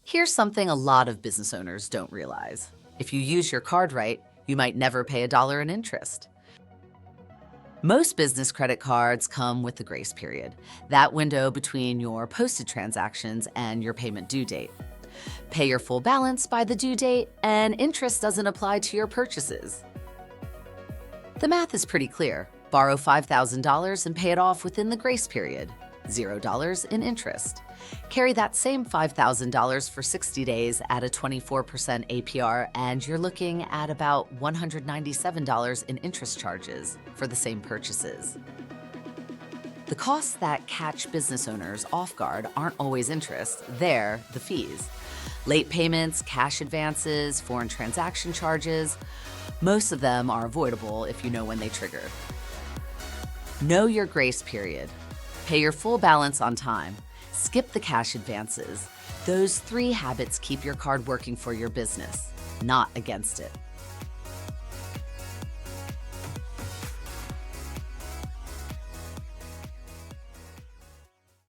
Here's something a lot of business owners don't realize. If you use your card right, you might never pay a dollar in interest. Most business credit cards come with the grace period, that window between your posted transactions and your payment due date. Pay your full balance by the due date, and interest doesn't apply to your purchases. The math is pretty clear. Borrow $5,000 and pay it off within the grace period. $0 in interest. Carry that same $5,000 for 60 days at a 24% APR, and you're looking at about $197 in interest charges for the same purchases. The costs that catch business owners off guard aren't always interest, they're the fees. Late payments, cash advances, foreign transaction charges. Most of them are avoidable if you know when they trigger. Know your grace period. Pay your full balance on time. Skip the cash advances. Those 3 habits keep your card working for your business, not against it.